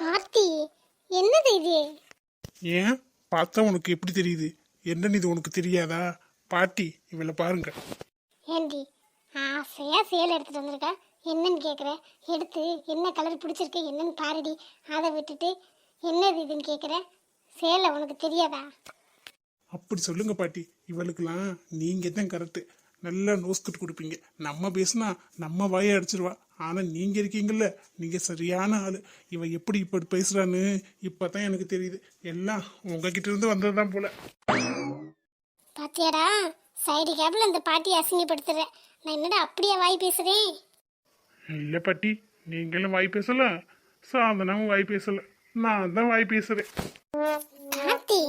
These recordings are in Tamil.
கார்த்தி, என்னது இது? ஏன் பார்த்தா உனக்கு எப்படி தெரியுது? என்னன்னு இது உனக்கு தெரியாதா? பாட்டி இவளை பாருங்க. ஏண்டி, ஆசையா சேலை எடுத்துட்டு வந்திருக்கா, என்னன்னு கேட்குற? எடுத்து என்ன கலர் பிடிச்சிருக்கு என்னன்னு பாருடி. அதை விட்டுட்டு என்னது இதுன்னு கேட்குற? சேலை உனக்கு தெரியாதா? அப்படி சொல்லுங்க பாட்டி. இவளுக்கெல்லாம் நீங்க தான் கரெக்டு. நல்லா நோஸ்கட் கொடுப்பீங்க. நம்ம பேசுனா நம்ம வாயை அடிச்சிருவா. ஆனா நீங்க இருக்கீங்கல்ல, நீங்க சரியான ஆளு. இவ எப்படி இப்படி பேசுறான்னு இப்பதான் எனக்கு தெரியுது. எல்லாம் உங்ககிட்ட இருந்து வந்ததுதான் போல. பாத்தியாடா, சைடு கேப்ல அந்த பாட்டியை அசிங்கப்படுத்துறேன். நான் என்னடா அப்படியே வாய் பேசுறேன்? இல்ல பாட்டி, நீங்களும் வாய் பேசல, சாதனாவும் வாய் பேசல, நான் தான் வாய் பேசுறேன். கார்த்தி,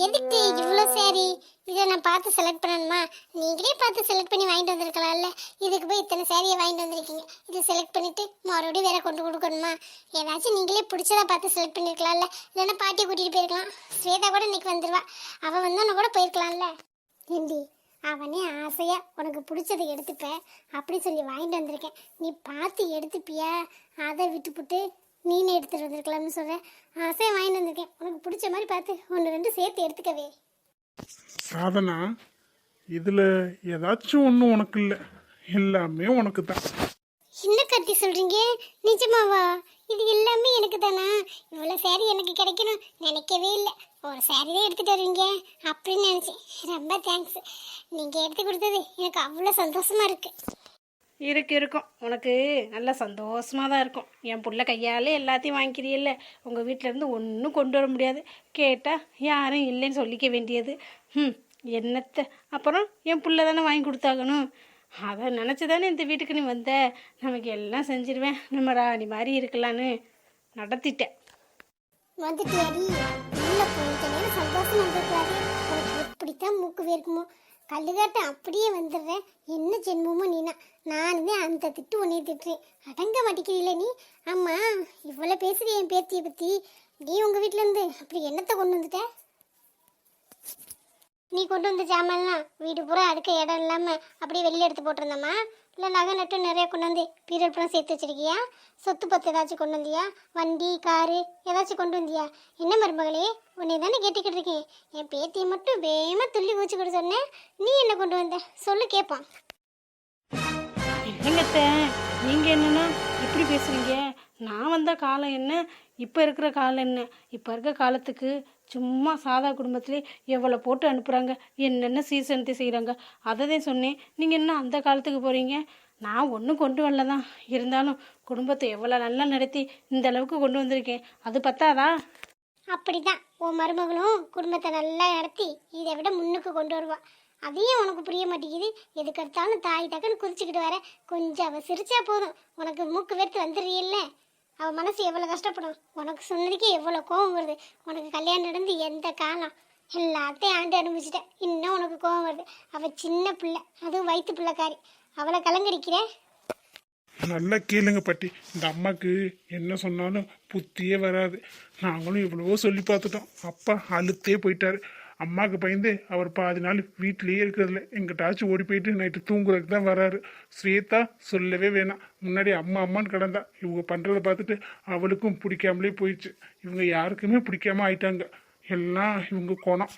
எதுக்கு இவ்வளோ சாரி? இதை நான் பார்த்து செலக்ட் பண்ணணுமா? நீங்களே பார்த்து செலக்ட் பண்ணி வாங்கிட்டு வந்திருக்கலாம்ல. இதுக்கு போய் இத்தனை சாரியை வாங்கிட்டு வந்திருக்கீங்க. இதை செலக்ட் பண்ணிட்டு மறுபடியும் வேற கொண்டு கொடுக்கணுமா? ஏதாச்சும் நீங்களே பிடிச்சதா பார்த்து செலக்ட் பண்ணிருக்கலாம்ல. இல்லைன்னா பாட்டியை கூட்டிட்டு போயிருக்கலாம். ஸ்வேதா கூட இன்னைக்கு வந்துருவா. அவன் வந்தோன்னு கூட போயிருக்கலாம்ல. ஏண்டி, அவனே ஆசையா உனக்கு பிடிச்சதை எடுத்துப்ப அப்படி சொல்லி வாங்கிட்டு வந்திருக்கேன். நீ பார்த்து எடுத்துப்பியா? அதை விட்டுப்புட்டு நீனே எடுத்துட்டு வந்திருக்கலாம்னு சொல்றேன். ஆசையா வாங்கிட்டு வந்திருக்கேன். உனக்கு பிடிச்ச மாதிரி பார்த்து ஒன்று ரெண்டு சேர்த்து எடுத்துக்கவே. சாதனா, இதுல ஏதாச்சும் ஒன்றும் உனக்கு இல்லை, எல்லாமே உனக்கு தான். என்ன கத்தி சொல்றீங்க? நிஜமாவா? இது எல்லாமே எனக்கு தானா? இவ்வளோ சாரி எனக்கு கிடைக்கணும் நினைக்கவே இல்லை. ஒரு சாரி தான் எடுத்துட்டு வருவீங்க அப்படின்னு நினைச்சேன். ரொம்ப தேங்க்ஸ். நீங்க எடுத்து கொடுத்தது எனக்கு அவ்வளோ சந்தோஷமா இருக்கு. இருக்கும் உனக்கு நல்ல சந்தோஷமாக தான் இருக்கும். என் புள்ள கையால் எல்லாத்தையும் வாங்கிக்கிறீல்ல. உங்கள் வீட்டிலேருந்து ஒன்றும் கொண்டு வர முடியாது. கேட்டால் யாரும் இல்லைன்னு சொல்லிக்க வேண்டியது. என்னத்தை அப்புறம் என் புள்ள தானே வாங்கி கொடுத்தாகணும். அதை நினச்சி தானே இந்த வீட்டுக்கு நீ வந்த. நமக்கு எல்லாம் செஞ்சிருவேன், நம்ம ராணி மாதிரி இருக்கலான்னு நடத்திட்டேன். வந்துட்டியாடி? உள்ள போயிட்ட நேரம் சந்தோஷம் வந்துருக்காது. உனக்கு எப்படித்தான் மூக்கு வேர்க்குமோ? கல்லுகாட்டம் அப்படியே வந்துடுறேன். என்ன ஜென்மமோ நீனா? நானுமே அந்த திட்டு உன்னைய திட்டுறேன். அடங்க மாட்டேங்கிறீல நீ. ஆமா, இவ்வளோ பேசுறீ என் பேத்தியை பற்றி. நீ உங்கள் வீட்டிலேருந்து அப்படி என்னத்தை கொண்டு வந்துட்ட? நீ கொண்டு வந்த ஜாமான்லாம் வீடு பூரா அடுக்க இடம் இல்லாமல் அப்படியே வெளியே எடுத்து போட்டிருந்தம்மா? இல்லை நகை நட்டு நிறைய கொண்டு வந்து பீரியட் பூரா சேர்த்து வச்சிருக்கியா? சொத்து பத்து ஏதாச்சும் கொண்டு வந்தியா? வண்டி காரு ஏதாச்சும் கொண்டு வந்தியா? என்ன மருமகளே, உன்னை தானே கேட்டுக்கிட்டு இருக்கேன். என் பேத்தியை மட்டும் வேகமாக துள்ளி குதிச்சுக்கிட்டு சொன்னேன். நீ என்ன கொண்டு வந்த சொல்லு, கேட்பான். இல்லைங்கத்த, நீங்கள் என்னென்னா இப்படி பேசுகிறீங்க? நான் வந்த காலம் என்ன, இப்போ இருக்கிற காலம் என்ன? இப்போ இருக்க காலத்துக்கு சும்மா சாதா குடும்பத்திலே எவ்வளோ போட்டு அனுப்புகிறாங்க, என்னென்ன சீசனத்தை செய்கிறாங்க. அதை தான் சொன்னேன். நீங்கள் என்ன அந்த காலத்துக்கு போகிறீங்க? நான் ஒன்றும் கொண்டு வரல தான், இருந்தாலும் குடும்பத்தை எவ்வளோ நல்லா நடத்தி இந்த அளவுக்கு கொண்டு வந்திருக்கேன். அது பத்தாதா? அப்படிதான் உன் மருமகளும் குடும்பத்தை நல்லா நடத்தி இதை விட முன்னுக்கு கொண்டு வருவா. அதையும் உனக்கு புரிய மாட்டேங்குது. எதுக்கெடுத்தாலும் தாய் தக்கன்னு குதிச்சுக்கிட்டு வர. கொஞ்சம் அவள் சிரிச்சா போதும் உனக்கு மூக்கு வேர்த்து வந்துடுறியல்ல. அவள் மனசு எவ்வளோ கஷ்டப்படும். உனக்கு சொன்னதுக்கே எவ்வளோ கோபம் வருது. உனக்கு கல்யாணம் நடந்து எந்த காலம் எல்லாத்தையும் ஆண்டு அனுபவிச்சிட்டேன். இன்னும் உனக்கு கோபம் வருது. அவள் சின்ன பிள்ளை, அதுவும் வயிற்று பிள்ளைக்காரி. அவளை கலங்கடிக்கிற. நல்லா கேளுங்க பாட்டி. இந்த அம்மாக்கு என்ன சொன்னாலும் புத்தியே வராது. நாங்களும் எவ்வளவோ சொல்லி பார்த்துட்டோம். அப்பா அழுத்தே போயிட்டாரு. அம்மாவுக்கு பயந்து அவர் பாதி நாள் வீட்டிலேயே இருக்கிறதுல எங்கிட்டாச்சும் ஓடி போயிட்டு நைட்டு தூங்குறதுக்கு தான் வராரு. ஸ்வேதா சொல்லவே வேணாம். முன்னாடி அம்மா அம்மான்னு கிடந்தா. இவங்க பண்ணுறதை பார்த்துட்டு அவளுக்கும் பிடிக்காமலே போயிடுச்சு. இவங்க யாருக்குமே பிடிக்காம ஆயிட்டாங்க. எல்லாம் இவங்க கோணம்.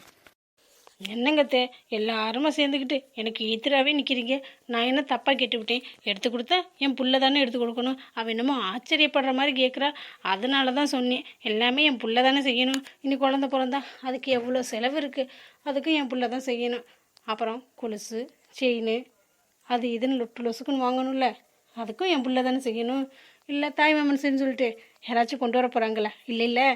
என்னங்கத்தே, எல்லாருமா சேர்ந்துக்கிட்டு எனக்கு எதிராகவே நிற்கிறீங்க. நான் என்ன தப்பாக கேட்டுவிட்டேன்? எடுத்து கொடுத்தா என் புள்ள தானே எடுத்து கொடுக்கணும். அவள் என்னமோ ஆச்சரியப்படுற மாதிரி கேட்குறா. அதனால தான் சொன்னேன், எல்லாமே என் புள்ள தானே செய்யணும். இனி குழந்த பிறந்தா அதுக்கு எவ்வளோ செலவு இருக்குது, அதுக்கும் என் புள்ள தான் செய்யணும். அப்புறம் கொலுசு செயின் அது இதுன்னு லொட்டு லொசுக்குன்னு வாங்கணும்ல, அதுக்கும் என் புள்ள தானே செய்யணும். இல்லை தாய் மாமன்சுன்னு சொல்லிட்டு யாராச்சும் கொண்டு வர போகிறாங்களா? இல்லை இல்லை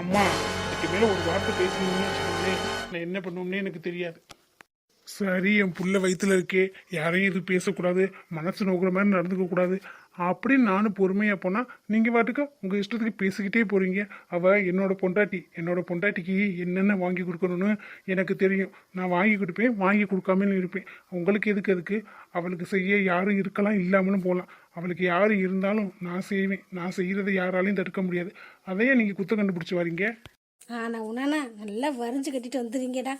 அம்மா, இதுக்கு மேலே ஒரு வார்த்தை பேசுனீங்கன்னு வச்சுக்கோங்களேன், நான் என்ன பண்ணுவோம்னே எனக்கு தெரியாது. சரி, என் புள்ள வயிற்றுல இருக்கே, யாரையும் இது பேசக்கூடாது, மனசு நோக்குற மாதிரி நடந்துக்க கூடாது அப்படின்னு நானும் பொறுமையாக போனால் நீங்கள் பாட்டுக்க உங்கள் இஷ்டத்துக்கு பேசிக்கிட்டே போகிறீங்க. அவள் என்னோட பொண்டாட்டி. என்னோட பொண்டாட்டிக்கு என்னென்ன வாங்கி கொடுக்கணும்னு எனக்கு தெரியும். நான் வாங்கி கொடுப்பேன், வாங்கி கொடுக்காமலும் இருப்பேன். உங்களுக்கு எதுக்கு? அவளுக்கு செய்ய யாரும் இருக்கலாம், இல்லாமலும் போகலாம். அவளுக்கு யார் இருந்தாலும் நான் செய்வேன். நான் செய்கிறத யாராலையும் தடுக்க முடியாது. அதையே நீங்கள் குத்த கண்டுபிடிச்சி வரீங்க. ஆனால் உன்னானா நல்லா வரைஞ்சி கட்டிட்டு வந்துடுறீங்கடா.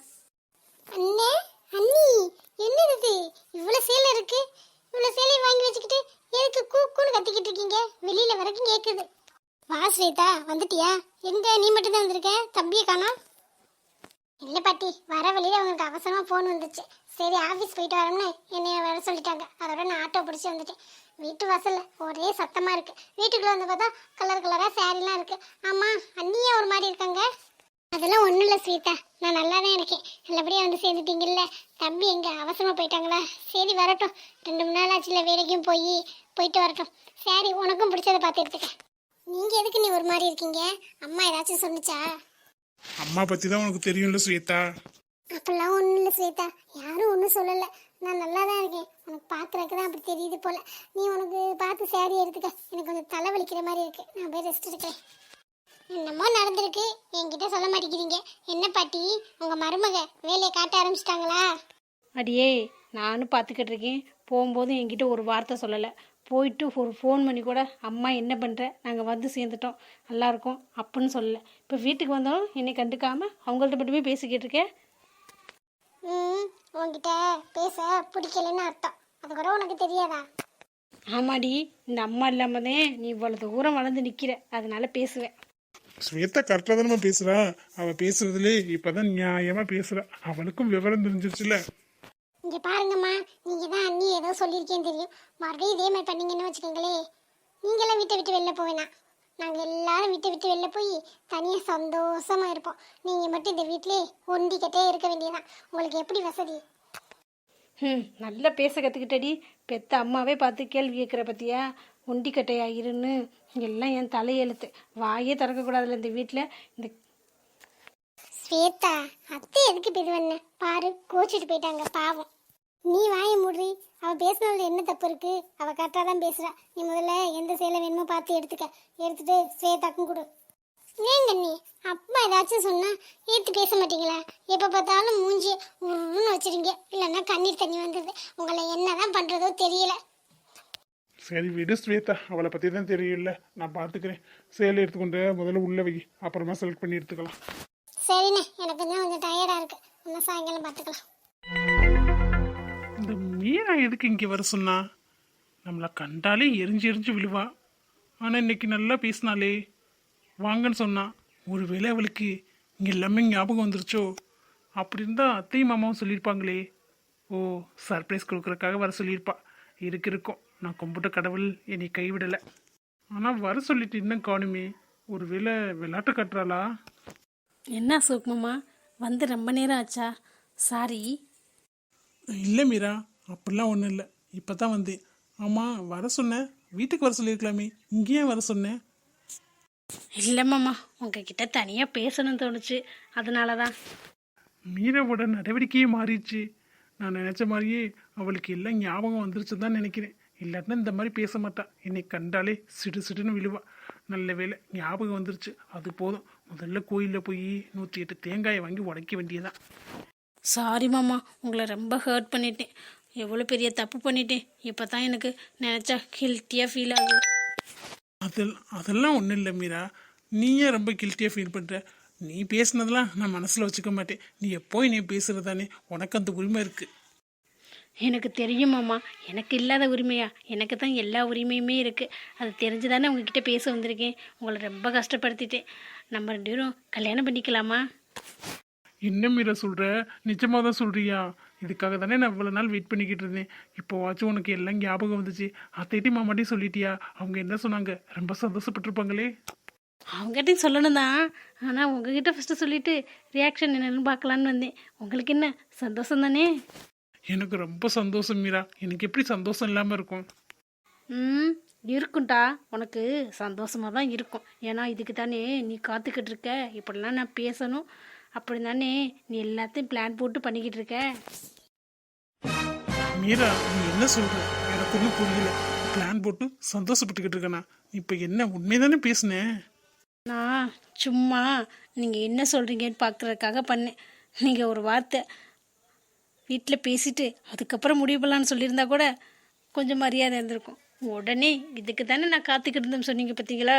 அண்ணே, அண்ணி, என்னது இவ்வளோ சேலை இருக்கு? இவ்வளோ சேலை வாங்கி வச்சுக்கிட்டு எதுக்கு கூக்குன்னு கத்திக்கிட்டு இருக்கீங்க? வெளியில வரைக்கும் கேட்குது. வா ஸ்வேதா, வந்துட்டியா? எங்க நீ மட்டும் தான் வந்திருக்க, தம்பியை காணோம். இல்லை பாட்டி, வர வழியில அவங்களுக்கு அவசரமா ஃபோன் வந்துச்சு. சரி ஆஃபீஸ் போயிட்டு வரோம்னு என்னைய வர சொல்லிட்டாங்க. அதோட நான் ஆட்டோ பிடிச்சி வந்துட்டேன். வீட்டு வாசல்ல ஒரே சத்தமா இருக்கு. வீட்டுக்குள்ள வந்து பார்த்தா கலர் கலரா சாரிலாம் இருக்கு. ஆமா, அண்ணியே ஒரு மாதிரி இருக்காங்க. அதெல்லாம் ஒன்றும் இல்லை ஸ்வீதா, நான் நல்லா தான் இருக்கேன். நல்லபடியாக வந்து சேர்ந்துட்டீங்கல்ல. தம்பி எங்க அவசரமா போயிட்டாங்களா? சரி வரட்டும், 2 3 நாள் ஆச்சுல வேலைக்கும் போயிட்டு வரட்டும். சரி, உனக்கும் பிடிச்சதை பார்த்து எடுத்துக்க. நீங்க எதுக்கு நீ ஒரு மாதிரி இருக்கீங்க? அம்மா ஏதாச்சும் சொன்னுச்சா? அம்மா பத்தி தான் உனக்கு தெரியும்ல ஸ்வேதா. அப்பெல்லாம் ஒன்றும் இல்லை ஸ்வேதா, யாரும் ஒன்றும் சொல்லலை. நான் நல்லா தான் இருக்கேன். உனக்கு பார்க்குறதுக்கு தான் அப்படி தெரியுது போல. நீ உனக்கு பார்த்து சேரீ எடுத்துக்க. எனக்கு கொஞ்சம் தலை வலிக்கிற மாதிரி இருக்கு. நான் போய் ரெஸ்ட் எடுக்கிறேன். என்னமோ நடந்திருக்கு, என்கிட்ட சொல்ல மாட்டேங்கிறீங்க. என்ன பாட்டி, உங்க மருமக வேலையை காட்ட ஆரம்பிச்சிட்டாங்களா? அடியே, நானும் பார்த்துக்கிட்டு இருக்கேன். போகும்போது என்கிட்ட ஒரு வார்த்தை சொல்லலை. போயிட்டு ஒரு ஃபோன் பண்ணி கூட அம்மா என்ன பண்ணுற, நாங்கள் வந்து சேர்ந்துட்டோம், நல்லாயிருக்கோம் அப்படின்னு சொல்லலை. இப்போ வீட்டுக்கு வந்தாலும் என்னை கண்டுக்காமல் அவங்கள்ட்ட மட்டுமே பேசிக்கிட்டு இருக்கேன். உங்ககிட்ட பேச பிடிக்கலன்னு அர்த்தம். அது கூட உனக்கு தெரியாதா? ஆமாடி, இந்த அம்மா இல்லாமல் தான் நீ இவ்வளோ தூரம் வளர்ந்து நிற்கிற, அதனால பேசுவேன். ஸ்வேதா கரெக்டாக தானே பேசுறா. அவ பேசுறதுல இப்பதான் நியாயமா பேசுறா. அவளுக்கும் விவரம் தெரிஞ்சிருச்சுல. இங்க பாருங்கம்மா, நீங்க தான் அண்ணி ஏதோ சொல்லியிருக்கேன்னு தெரியும். மறுபடியும் இதே மாதிரி பண்ணீங்கன்னு வச்சுக்கோங்களே, நீங்களாம் வீட்டை விட்டு வெளில போவேணாம். நாங்க எல்லாரும் விட்டு வெளில போய் தனியா சந்தோஷமா இருப்போம். நீங்க மட்டும் இந்த வீட்டிலே ஒண்டிக்கிட்டே இருக்க வேண்டியதான். உங்களுக்கு எப்படி வசதி? நல்லா பேச கற்றுக்கிட்டடி. பெத்த அம்மாவே பார்த்து கேள்வி கேட்குற பற்றியா? ஒண்டிக்கட்டையா இருன்னு எல்லாம் என் தலையெழுத்து. வாயே திறக்கக்கூடாதுல இந்த வீட்டில். இந்த ஸ்வேதா, அத்தை எதுக்கு இது பண்ண பாரு, கோச்சிட்டு போயிட்டாங்க பாவம். நீ வாயை மூடி. அவ பேசுனதுல என்ன தப்பு இருக்கு? அவ கரெக்டா தான் பேசுறா. நீ முதல்ல எந்த சேலை வேணுமோ பார்த்து எடுத்துட்டு ஸ்வேதாக்கும் கொடு. ஏங்க நீ அப்பா ஏதாச்சும் சொன்னா ஏத்து பேச மாட்டீங்களா? எப்ப பார்த்தாலும் மூஞ்சி உருன்னு வச்சிருங்க, இல்லைன்னா கண்ணீர் தண்ணி வந்துடுது. உங்களை என்னதான் பண்றதோ தெரியல. சரி விடு ஸ்வேதா, அவளை பத்தி தான் தெரியும்ல, நான் பாத்துக்கிறேன். சேலை எடுத்துக்கொண்டு முதல்ல உள்ள வை, அப்புறமா செலக்ட் பண்ணி எடுத்துக்கலாம். சரிண்ணே, எனக்கு தான் கொஞ்சம் டயர்டா இருக்கு. இன்னும் சாயங்காலம் பார்த்துக்கலாம். இந்த மீனா எதுக்கு இங்கே வர சொன்னா? நம்மளை கண்டாலே எரிஞ்சு எரிஞ்சு விழுவா. ஆனால் இன்னைக்கு நல்லா பேசினாலே, வாங்கன்னு சொன்னா. ஒருவேளை அவளுக்கு இங்கே எல்லாமே ஞாபகம் வந்துருச்சோ? அப்படி இருந்தால் அத்தையும் மாமாவும் சொல்லியிருப்பாங்களே. ஓ, சர்ப்ரைஸ் கொடுக்குறக்காக வர சொல்லியிருப்பா. இருக்கும், நான் கும்பிட்ட கடவுள் என்னை கைவிடலை. ஆனால் வர சொல்லிட்டு இன்னும் காணுமே. ஒருவேளை விளையாட்டு கட்டுறாளா? என்ன சுக்மம்மா, வந்து ரொம்ப நேரம் ஆச்சா? சாரி. இல்லை மீரா, அப்படிலாம் ஒன்றும் இல்லை. இப்போ தான் வந்தேன். ஆமாம், வர சொன்னேன், வீட்டுக்கு வர சொல்லியிருக்கலாமே, இங்கேயே வர சொன்னேன். இல்லைம்மாம்மா, உங்ககிட்ட தனியாக பேசணும்னு தோணுச்சு, அதனால தான். மீராவோட நடவடிக்கையே மாறிடுச்சு. நான் நினச்ச மாதிரியே அவளுக்கு எல்லாம் ஞாபகம் வந்துருச்சு தான் நினைக்கிறேன். இல்லாட்டினா இந்த மாதிரி பேச மாட்டா. என்னை கண்டாலே சிடு சிடுன்னு விழுவா. நல்ல வேலை ஞாபகம் வந்துருச்சு, அது போதும். முதல்ல கோயிலில் போய் 108 தேங்காயை வாங்கி உடைக்க வேண்டியதான். சாரி மாமா, உங்களை ரொம்ப ஹர்ட் பண்ணிட்டேன். எவ்வளோ பெரிய தப்பு பண்ணிட்டேன். இப்போ தான் எனக்கு நினச்சா கில்ட்டியாக ஃபீல் ஆகுது. அதெல்லாம் ஒன்றும் இல்லை மீரா. நீயே ரொம்ப கில்ட்டியாக ஃபீல் பண்ணுற. நீ பேசுனதெல்லாம் நான் மனசில் வச்சுக்க மாட்டேன். நீ எப்போ நீ பேசுகிறதானே, உனக்கு அந்த உரிமை இருக்குது. எனக்கு தெரியும் மாமா, எனக்கு இல்லாத உரிமையா? எனக்கு தான் எல்லா உரிமையுமே இருக்குது. அது தெரிஞ்சு தானே உங்ககிட்ட பேச வந்திருக்கேன். உங்களை ரொம்ப கஷ்டப்படுத்திட்டேன். நம்ம 2 பேரும் கல்யாணம் பண்ணிக்கலாமா? என்ன மீரா சொல்கிற? நிஜமாக தான் சொல்கிறியா? இதுக்காக தானே நான் இவ்வளோ நாள் வெயிட் பண்ணிக்கிட்டு இருந்தேன். இப்போவாச்சும் உனக்கு எல்லாம் ஞாபகம் வந்துச்சு. அத்தைட்டையும் மாமாட்டையும் சொல்லிட்டியா? அவங்க என்ன சொன்னாங்க? ரொம்ப சந்தோஷப்பட்டிருப்பாங்களே. அவங்ககிட்டையும் சொல்லணும் தான், ஆனால் உங்ககிட்ட ஃபஸ்ட்டு சொல்லிவிட்டு ரியாக்ஷன் என்னென்னு பார்க்கலான்னு வந்தேன். உங்களுக்கு என்ன சந்தோஷம் தானே? எனக்கு ரொம்ப சந்தோஷம் மீரா. எனக்கு எப்படி சந்தோஷம் இல்லாமல் இருக்கும்? இருக்கும்டா, உனக்கு சந்தோஷமாக தான் இருக்கும். ஏன்னா இதுக்கு தானே நீ காத்துக்கிட்டு இருக்க. இப்படிலாம் நான் பேசணும் அப்படி தானே நீ எல்லாத்தையும் பிளான் போட்டு பண்ணிக்கிட்டு இருக்க. மீரா, நீ என்ன சொல்ற? எனக்கு ஒன்றும் புரியல. பிளான் போட்டு சந்தோஷப்பட்டுக்கிட்டு இருக்கேனா? இப்போ என்ன உண்மைதானே பேசுனேன்? நான் சும்மா நீங்கள் என்ன சொல்கிறீங்கன்னு பார்க்குறதுக்காக பண்ணேன். நீங்கள் ஒரு வார்த்தை வீட்டில் பேசிட்டு அதுக்கப்புறம் முடிவு பண்ணலான்னு சொல்லியிருந்தா கூட கொஞ்சம் மரியாதை இருந்திருக்கும். உடனே இதுக்கு தானே நான் காத்துக்கிட்டு இருந்தேன்னு சொன்னீங்க பார்த்தீங்களா?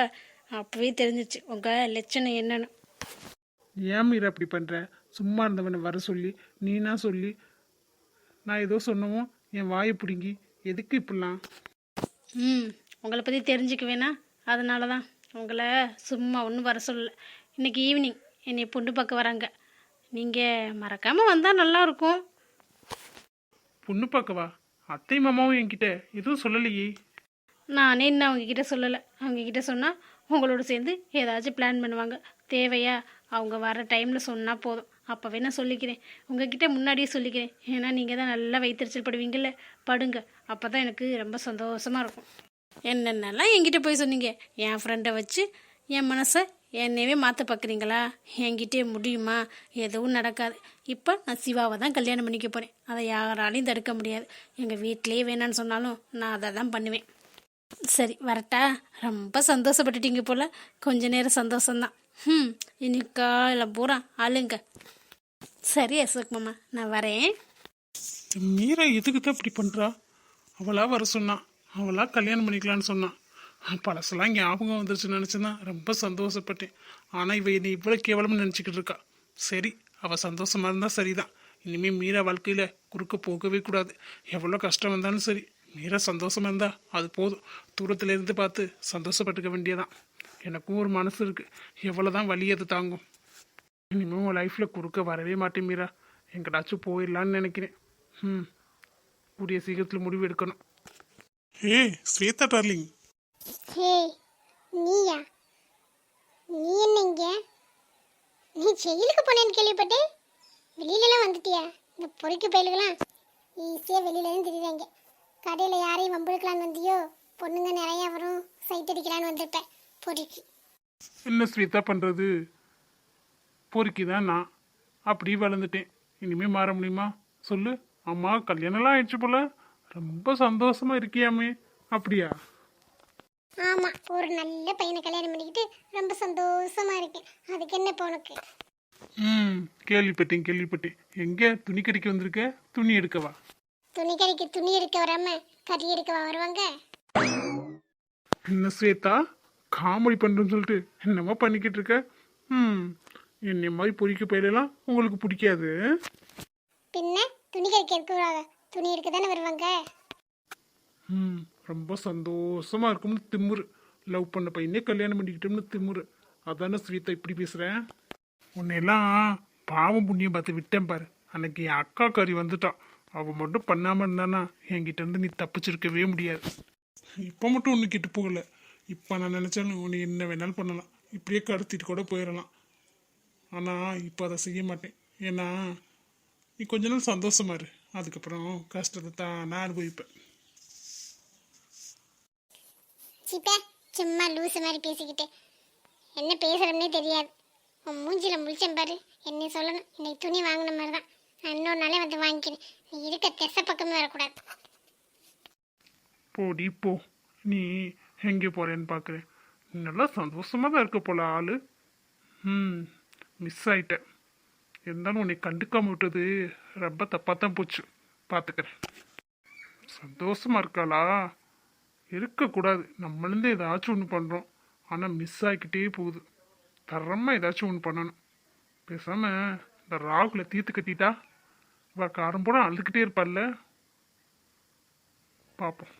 அப்போவே தெரிஞ்சிச்சு உங்கள் லட்சணம் என்னன்னு. ஏன் மீரா அப்படி பண்ணுற? சும்மா இருந்தவனை வர சொல்லி நீனா சொல்லி நான் ஏதோ சொன்னவும் என் வாயை பிடுங்கி எதுக்கு இப்படிலாம்? உங்களை பற்றி தெரிஞ்சுக்க வேணா, அதனால தான் உங்களை சும்மா ஒன்றும் வர சொல்லல. இன்னைக்கு ஈவினிங் என்னை பொண்ணு பார்க்க வராங்க. நீங்கள் மறக்காமல் வந்தால் நல்லாயிருக்கும். பொண்ணு பார்க்கவா? அத்தை மாமாவும் என்கிட்ட எதுவும் சொல்லலையே. நானே இன்னும் அவங்கக்கிட்ட சொல்லலை. அவங்கக்கிட்ட சொன்னால் உங்களோட சேர்ந்து ஏதாச்சும் பிளான் பண்ணுவாங்க. தேவையா? அவங்க வர டைமில் சொன்னால் போதும். அப்போவே நான் சொல்லிக்கிறேன், உங்ககிட்ட முன்னாடியே சொல்லிக்கிறேன். ஏன்னா நீங்கள் தான் நல்லா வயிற்றுச்சல் படுவீங்கள்ல, படுங்க. அப்போ தான் எனக்கு ரொம்ப சந்தோஷமாக இருக்கும். என்னென்னலாம் என்கிட்ட போய் சொன்னீங்க. என் ஃப்ரெண்டை வச்சு என் மனசை என்னையவே மாற்ற பார்க்குறீங்களா? என்கிட்டே முடியுமா? எதுவும் நடக்காது. இப்போ நான் சிவாவை தான் கல்யாணம் பண்ணிக்க போகிறேன். அதை யாராலையும் தடுக்க முடியாது. எங்கள் வீட்டிலேயே வேணான்னு சொன்னாலும் நான் அதை தான் பண்ணுவேன். சரி வரட்டா? ரொம்ப சந்தோஷப்பட்டுட்டீங்க போல். கொஞ்ச நேரம் சந்தோஷம்தான். இன்னைக்கா இல்லை பூரா ஆளுங்க. சரி அசோக் மாமா, நான் வரேன். மீரா எதுக்கு தான் இப்படி பண்ணுறா? அவளா வர சொன்னான், அவளா கல்யாணம் பண்ணிக்கலான்னு சொன்னான். பழசெல்லாம் ஞாபகம் வந்துருச்சுன்னு நினச்சிதான் ரொம்ப சந்தோஷப்பட்டேன். ஆனால் இவ என்னை இவ்வளோ கேவலம்னு நினச்சிக்கிட்டு இருக்கா. சரி, அவள் சந்தோஷமாக இருந்தால் சரிதான். இனிமேல் மீரா வாழ்க்கையில் குறுக்க போகவே கூடாது. எவ்வளோ கஷ்டம் வந்தாலும் சரி, மீரா சந்தோஷமாக இருந்தா அது போதும். தூரத்துல இருந்து பார்த்து சந்தோஷப்பட்டுக்க வேண்டியதான். எனக்கும் ஒரு மனசு இருக்குது, எவ்வளோதான் வலி அது தாங்கும். இனிமேல் உன் லைஃப்பில் குறுக்க வரவே மாட்டேன் மீரா. எங்கடாச்சும் போயிடலான்னு நினைக்கிறேன். கூடிய சீக்கிரத்தில் முடிவு எடுக்கணும். ஸ்வேதா டார்லிங். ஹே, நீயா? நீ என்ன இங்க? நீ ஜெயிலுக்கு போனேன்னு கேள்விப்பட்டேன். வெளியிலலாம் வந்துட்டியா? இந்த பொறுக்கி பயலுகளாம் ஈஸியாக வெளியிலேருந்து திரிவாங்க. கடையில் யாரையும் வம்புழுக்கலான்னு வந்தியோ? பொண்ணுங்க நிறையா வரும், சைட் அடிக்கலான்னு வந்துட்டேன் பொறுக்கி. என்ன ஸ்வேதா பண்ணுறது? பொறுக்கி தான் நான். அப்படி வளர்ந்துட்டேன். இனிமேல் மாற முடியுமா சொல்லு? அம்மா கல்யாணம்லாம் ஆயிடுச்சு போல, ரொம்ப சந்தோஷமா இருக்கியாமே. அப்படியா? ஆமாம், ஒரு நல்ல பையனை கல்யாணம் பண்ணிக்கிட்டு ரொம்ப சந்தோஷமா இருக்கேன். அதுக்கு என்ன இப்போ உனக்கு? கேள்விப்பட்டேன். எங்கே துணி கடைக்கு வந்திருக்க? துணி எடுக்கவா? துணி கடைக்கு துணி எடுக்க வராம கறி எடுக்கவா வருவாங்க? என்ன ஸ்வேதா, காமெடி பண்ணுறேன்னு சொல்லிட்டு என்னமா பண்ணிக்கிட்டு இருக்க? என்னை மாதிரி பொறிக்க பயிலெல்லாம் உங்களுக்கு பிடிக்காது. பின்ன துணி கடைக்கு எடுக்க வராங்க, துணி எடுக்க தானே வருவாங்க. ரொம்ப சந்தோஷமா இருக்கும்னு திமுரு. லவ் பண்ண பையனே கல்யாணம் பண்ணிக்கிட்டோம்னு திமுரு. அதானே ஸ்வேதா இப்படி பேசுகிறேன்? உன்னையெல்லாம் பாவம் புண்ணியம் பார்த்து விட்டேன் பாரு. அன்னைக்கு என் அக்கா கறி வந்துட்டான். அவள் மட்டும் பண்ணாமல் இருந்தானா என்கிட்ட இருந்து நீ தப்பிச்சிருக்கவே முடியாது. இப்போ மட்டும் ஒன்று கிட்ட போகல. இப்போ நான் நினச்சாலும் உன்னை என்ன வேணாலும் பண்ணலாம், இப்படியே கடத்திட்டு கூட போயிடலாம். ஆனால் இப்போ அதை செய்ய மாட்டேன். ஏன்னா நீ கொஞ்ச நாள் சந்தோஷமா இரு, அதுக்கப்புறம் கஷ்டத்தை தான் நான் அனுபவிப்பேன். சிப்பா, சும்மா லூசு மாதிரி பேசிக்கிட்டு என்ன பேசுகிறோம்னே தெரியாது. உன் மூஞ்சில முழிச்சேன் பாரு. என்ன சொல்லணும், இன்னைக்கு துணி வாங்கின மாதிரி தான். நான் இன்னொரு நாளே வந்து வாங்கிக்கிறேன். நீ இருக்க திசை பக்கமே வரக்கூடாது. போடி போ. நீ எங்கே போகிறேன்னு பார்க்குறேன். நல்லா சந்தோஷமாக தான் இருக்க போல ஆள். மிஸ் ஆயிட்டேன். இருந்தாலும் உன்னை கண்டுக்காம விட்டது ரொம்ப தப்பாக தான் போச்சு. பார்த்துக்கிறேன். சந்தோஷமாக இருக்காளா? இருக்கக்கூடாது. நம்மளேருந்து ஏதாச்சும் ஒன்று பண்ணுறோம், ஆனால் மிஸ் ஆகிக்கிட்டே போகுது. தரமாக ஏதாச்சும் ஒன்று பண்ணணும். பேசாமல் இந்த ராகுல தீர்த்து கட்டிட்டா இவ காரம் போட அழுதுகிட்டே இருப்பாள்ல. பார்ப்போம்.